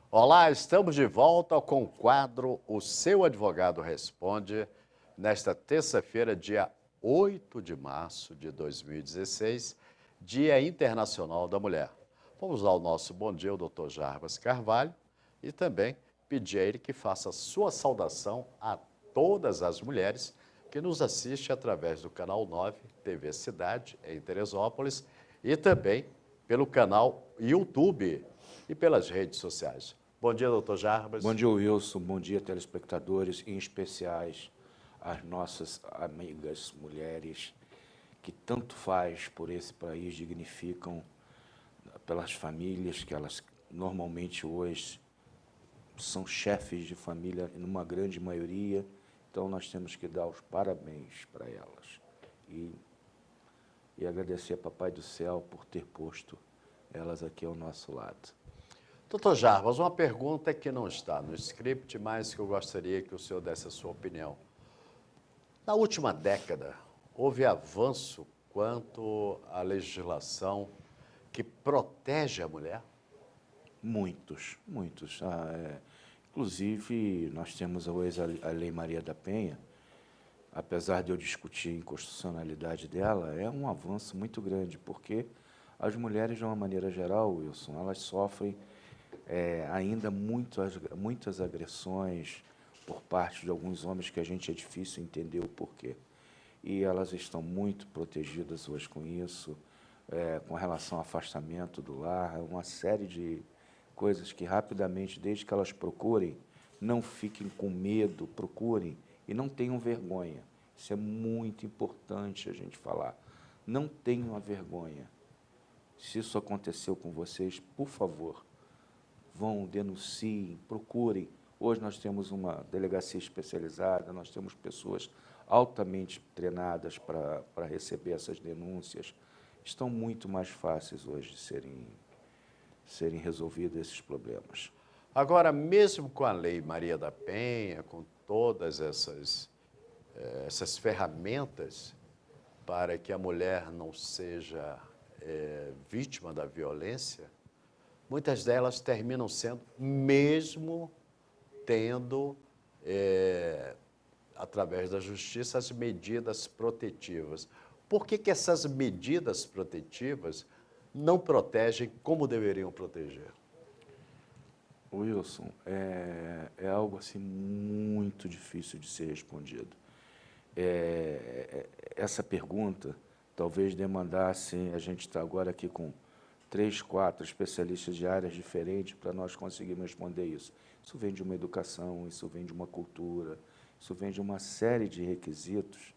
Olá, estamos de volta com o quadro O Seu Advogado Responde, nesta terça-feira, dia 8 de março de 2016, Dia Internacional da Mulher. Vamos dar o nosso bom dia ao Dr. Jarbas Carvalho e também pedir a ele que faça a sua saudação a todas as mulheres que nos assistem através do canal 9, TV Cidade, em Teresópolis, e também pelo canal YouTube e pelas redes sociais. Bom dia, doutor Jarbas. Bom dia, Wilson. Bom dia, telespectadores, em especiais as nossas amigas mulheres que tanto faz por esse país, dignificam pelas famílias que elas normalmente hoje são chefes de família, numa grande maioria. Então, nós temos que dar os parabéns para elas e agradecer a Papai do Céu por ter posto elas aqui ao nosso lado. Doutor Jarbas, uma pergunta que não está no script, mas que eu gostaria que o senhor desse a sua opinião. Na última década, houve avanço quanto à legislação que protege a mulher? Muitos, muitos. Inclusive, nós temos hoje a Lei Maria da Penha, apesar de eu discutir a inconstitucionalidade dela, é um avanço muito grande, porque as mulheres, de uma maneira geral, Wilson, elas sofrem ainda muitas agressões por parte de alguns homens que a gente é difícil entender o porquê. E elas estão muito protegidas hoje com isso, com relação ao afastamento do lar, uma série de coisas que rapidamente, desde que elas procurem, não fiquem com medo, procurem e não tenham vergonha. Isso é muito importante a gente falar. Não tenham a vergonha. Se isso aconteceu com vocês, por favor, vão, denunciem, procurem. Hoje nós temos uma delegacia especializada, nós temos pessoas altamente treinadas para receber essas denúncias. Estão muito mais fáceis hoje de serem resolvidos esses problemas. Agora, mesmo com a Lei Maria da Penha, com todas essas ferramentas para que a mulher não seja vítima da violência, muitas delas terminam sendo, mesmo tendo, através da justiça, as medidas protetivas. Por que essas medidas protetivas não protegem como deveriam proteger? Wilson, é algo assim muito difícil de ser respondido. Essa pergunta talvez demandasse, a gente está agora aqui com 3, 4 especialistas de áreas diferentes para nós conseguirmos responder isso. Isso vem de uma educação, isso vem de uma cultura, isso vem de uma série de requisitos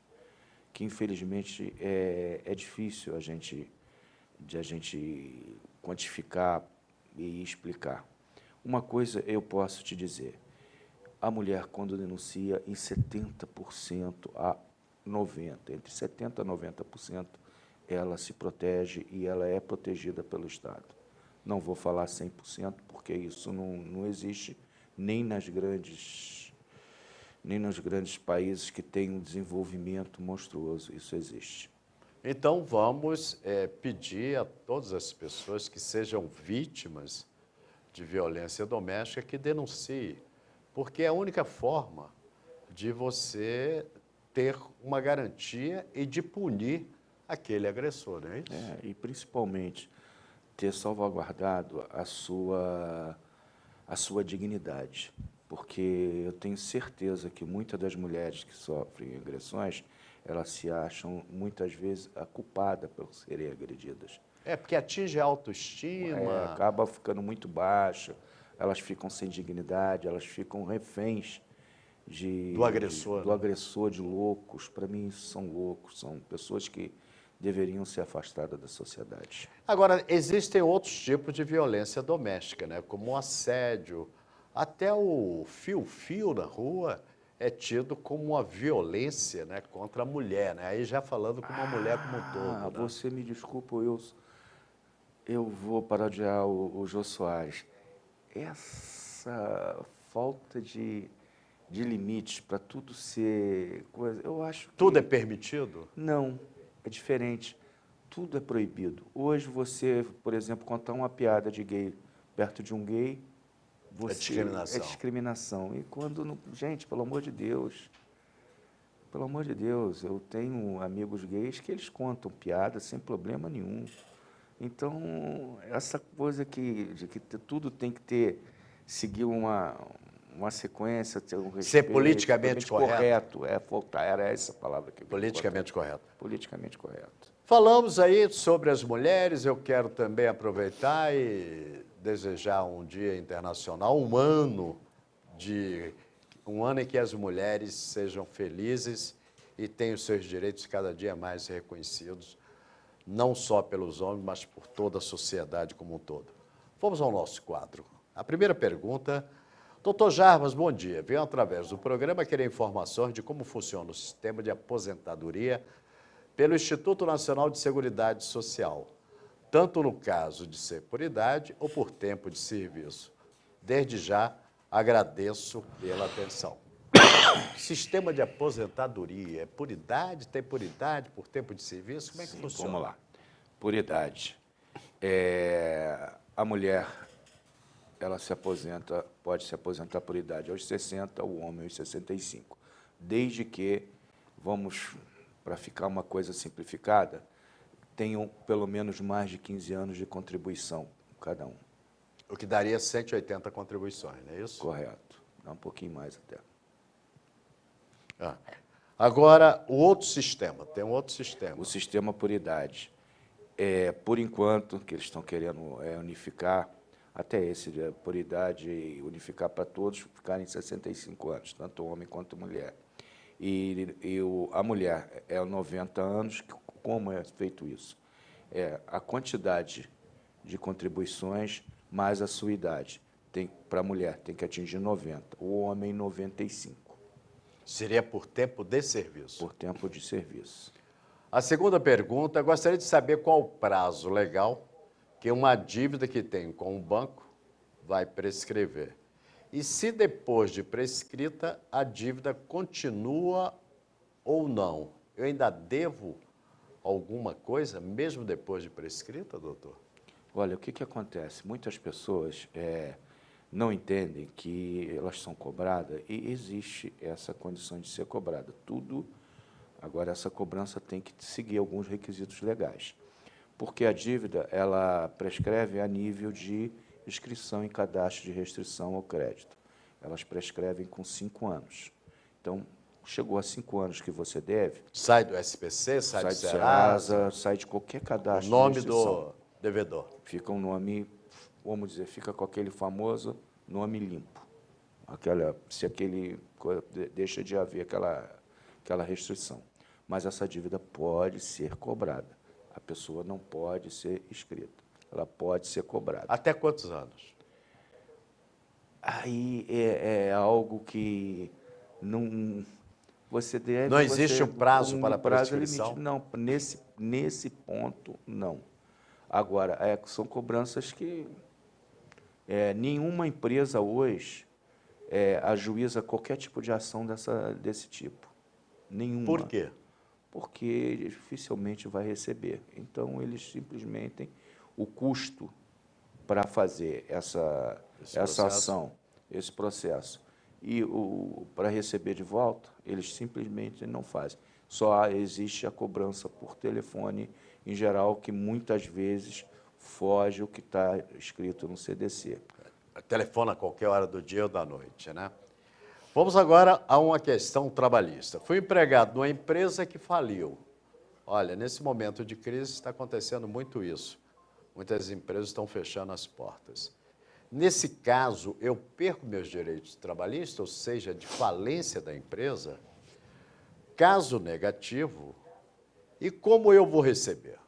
que, infelizmente, é difícil a gente quantificar e explicar. Uma coisa eu posso te dizer, a mulher, quando denuncia, em 70% a 90%, entre 70% a 90%, ela se protege e ela é protegida pelo Estado. Não vou falar 100%, porque isso não existe nem nos grandes países que têm um desenvolvimento monstruoso, isso existe. Então, vamos pedir a todas as pessoas que sejam vítimas de violência doméstica que denunciem, porque é a única forma de você ter uma garantia e de punir aquele agressor, não é isso? E principalmente ter salvaguardado a sua dignidade, porque eu tenho certeza que muitas das mulheres que sofrem agressões, elas se acham muitas vezes a culpada por serem agredidas. Porque atinge a autoestima. Acaba ficando muito baixa, elas ficam sem dignidade, elas ficam reféns Do agressor, do né? agressor, de loucos. Para mim, isso são loucos, são pessoas que deveriam ser afastadas da sociedade. Agora, existem outros tipos de violência doméstica, né? Como o assédio, até o fio-fio na rua é tido como uma violência, né, contra a mulher, né? Aí já falando com uma mulher como um todo, né? Você me desculpa, eu vou parodiar o Jô Soares. Essa falta de limites para tudo ser coisa, eu acho que... Tudo é permitido? Não, é diferente. Tudo é proibido. Hoje você, por exemplo, contar uma piada de gay perto de um gay, você, discriminação. É discriminação. E quando, gente, pelo amor de Deus, eu tenho amigos gays que eles contam piadas sem problema nenhum. Então, essa coisa de que tudo tem que seguir uma sequência, ter um respeito. Ser politicamente correto. Era essa a palavra que eu queria Politicamente correto. Politicamente correto. Falamos aí sobre as mulheres, eu quero também aproveitar e desejar um dia internacional, um ano em que as mulheres sejam felizes e tenham seus direitos cada dia mais reconhecidos, não só pelos homens, mas por toda a sociedade como um todo. Vamos ao nosso quadro. A primeira pergunta: Dr. Jarbas, bom dia. Venho através do programa querer informações de como funciona o sistema de aposentadoria pelo Instituto Nacional de Seguridade Social, tanto no caso de ser por idade ou por tempo de serviço. Desde já, agradeço pela atenção. Sistema de aposentadoria, é por idade, tem por idade, por tempo de serviço? Como é que funciona? Vamos lá. Por idade. A mulher, ela pode se aposentar por idade aos 60, o homem aos 65. Desde que, para ficar uma coisa simplificada, tenham pelo menos mais de 15 anos de contribuição, cada um. O que daria 180 contribuições, não é isso? Correto. Dá um pouquinho mais até. Agora, o outro sistema, tem um outro sistema. O sistema por idade. Por enquanto, que eles estão querendo unificar, até esse por idade, unificar para todos ficarem 65 anos, tanto homem quanto mulher. A mulher é 90 anos, como é feito isso? A quantidade de contribuições mais a sua idade. Para a mulher, tem que atingir 90, o homem 95. Seria por tempo de serviço? Por tempo de serviço. A segunda pergunta, gostaria de saber qual o prazo legal que uma dívida que tenho com o banco vai prescrever. E se depois de prescrita, a dívida continua ou não? Eu ainda devo alguma coisa, mesmo depois de prescrita, doutor? Olha, o que acontece? Muitas pessoas não entendem que elas são cobradas e existe essa condição de ser cobrada. Agora, essa cobrança tem que seguir alguns requisitos legais. Porque a dívida, ela prescreve a nível de inscrição em cadastro de restrição ao crédito. Elas prescrevem com 5 anos. Então, chegou a 5 anos que você deve... Sai do SPC, sai do Serasa, sai de qualquer cadastro o nome de restrição. do devedor. Fica um nome, vamos dizer, fica com aquele famoso nome limpo. Deixa de haver aquela restrição. Mas essa dívida pode ser cobrada. A pessoa não pode ser inscrita. Ela pode ser cobrada. Até quantos anos? Aí é algo que não... Você deve... Não existe um prazo para a prescrição? Limite. Não, nesse ponto, não. Agora, são cobranças que nenhuma empresa hoje ajuiza qualquer tipo de ação desse tipo. Nenhuma. Por quê? Porque dificilmente vai receber. Então, eles simplesmente... O custo para fazer essa ação, esse processo, e para receber de volta, eles simplesmente não fazem. Só existe a cobrança por telefone, em geral, que muitas vezes foge o que está escrito no CDC. Telefona a qualquer hora do dia ou da noite, né? Vamos agora a uma questão trabalhista. Fui empregado numa empresa que faliu. Olha, nesse momento de crise está acontecendo muito isso. Muitas empresas estão fechando as portas. Nesse caso, eu perco meus direitos trabalhistas, ou seja, de falência da empresa? Caso negativo, e como eu vou receber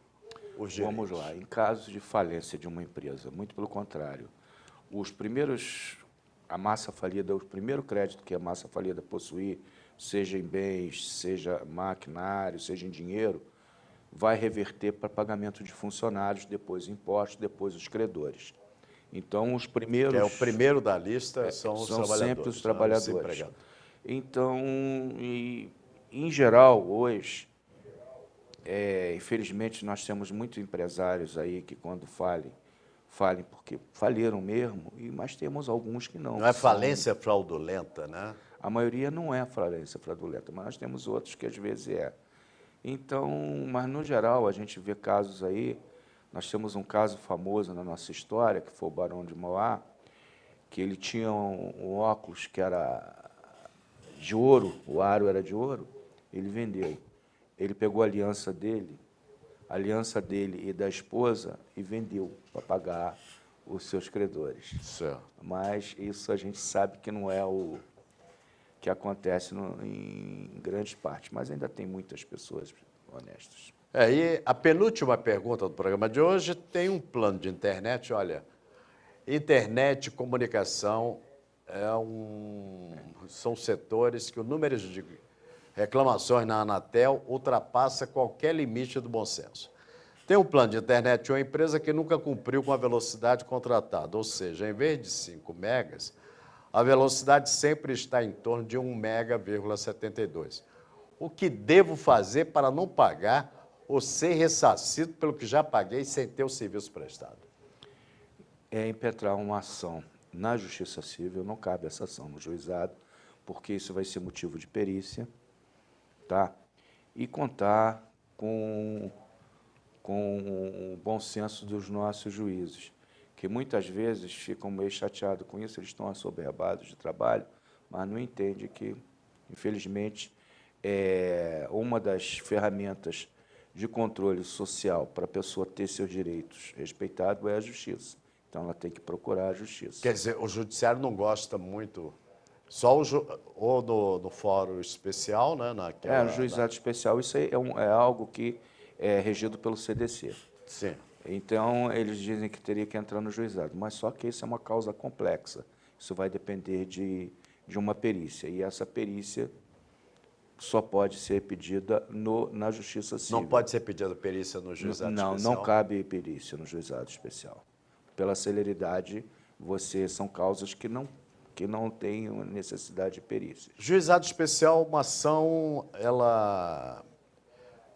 os direitos? Vamos lá. Em caso de falência de uma empresa, muito pelo contrário, o primeiro crédito que a massa falida possuir, seja em bens, seja maquinário, seja em dinheiro, vai reverter para pagamento de funcionários, depois impostos, depois os credores. Então, os primeiros... Que é o primeiro da lista, são os trabalhadores. São sempre os trabalhadores. Então, em geral, hoje, infelizmente, nós temos muitos empresários aí que, quando falem, porque faliram mesmo, mas temos alguns que não. Não é que são- falência fraudulenta, né? A maioria não é falência fraudulenta, mas nós temos outros que às vezes é. Então, mas no geral, a gente vê casos aí, nós temos um caso famoso na nossa história, que foi o Barão de Mauá, que ele tinha um óculos que era de ouro, o aro era de ouro, ele vendeu. Ele pegou a aliança dele e da esposa, e vendeu para pagar os seus credores. Certo. Mas isso a gente sabe que não é o que acontece em grande parte, mas ainda tem muitas pessoas honestas. E a penúltima pergunta do programa de hoje tem um plano de internet. Olha, internet e comunicação são setores que o número de reclamações na Anatel ultrapassa qualquer limite do bom senso. Tem um plano de internet de uma empresa que nunca cumpriu com a velocidade contratada, ou seja, em vez de 5 megas, a velocidade sempre está em torno de 1,72 mega. O que devo fazer para não pagar ou ser ressarcido pelo que já paguei sem ter o serviço prestado? É impetrar uma ação na Justiça Civil, não cabe essa ação no juizado, porque isso vai ser motivo de perícia, tá? E contar com o bom senso dos nossos juízes, que muitas vezes ficam meio chateados com isso, eles estão assoberbados de trabalho, mas não entendem que, infelizmente, uma das ferramentas de controle social para a pessoa ter seus direitos respeitados é a justiça. Então, ela tem que procurar a justiça. Quer dizer, o judiciário não gosta muito, só ou no fórum especial, né? No juizado especial, isso aí é algo que é regido pelo CDC. Sim. Então, eles dizem que teria que entrar no juizado, mas só que isso é uma causa complexa. Isso vai depender de uma perícia, e essa perícia só pode ser pedida na Justiça Civil. Não pode ser pedida perícia no juizado especial? Não cabe perícia no juizado especial. Pela celeridade, são causas que não têm necessidade de perícia. Juizado especial, uma ação, ela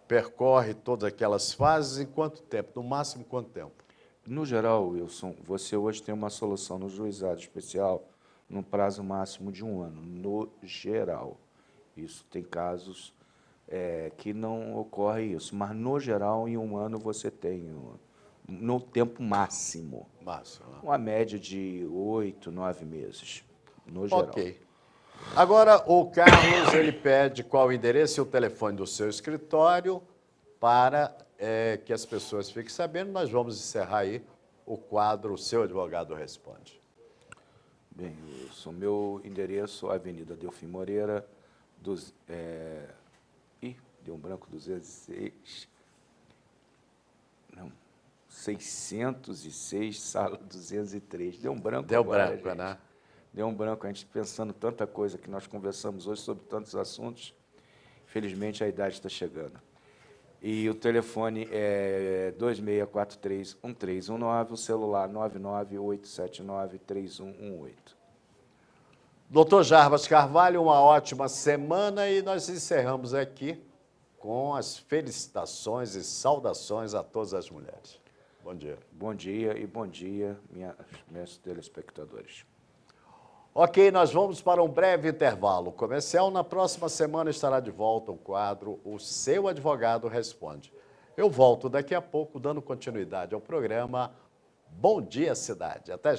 percorre todas aquelas fases em quanto tempo? No máximo, quanto tempo? No geral, Wilson, você hoje tem uma solução no juizado especial num prazo máximo de 1 ano, no geral. Isso tem casos que não ocorre isso, mas no geral, em 1 ano, você tem, no tempo máximo, Né? Uma média de 8, 9 meses, no geral. Ok. Agora, o Carlos, ele pede qual o endereço e o telefone do seu escritório para que as pessoas fiquem sabendo. Nós vamos encerrar aí o quadro O Seu Advogado Responde. Bem, Wilson, meu endereço, Avenida Delfim Moreira, deu um branco, 206, não, 606, sala 203, deu um branco agora, Deu branco, né? Deu um branco, a gente pensando tanta coisa que nós conversamos hoje sobre tantos assuntos, infelizmente a idade está chegando. E o telefone é 2643-1319, o celular 99879-3118. Doutor Jarbas Carvalho, uma ótima semana e nós encerramos aqui com as felicitações e saudações a todas as mulheres. Bom dia. Bom dia e bom dia, meus telespectadores. Ok, nós vamos para um breve intervalo comercial. Na próxima semana estará de volta o quadro O Seu Advogado Responde. Eu volto daqui a pouco dando continuidade ao programa Bom Dia Cidade. Até já.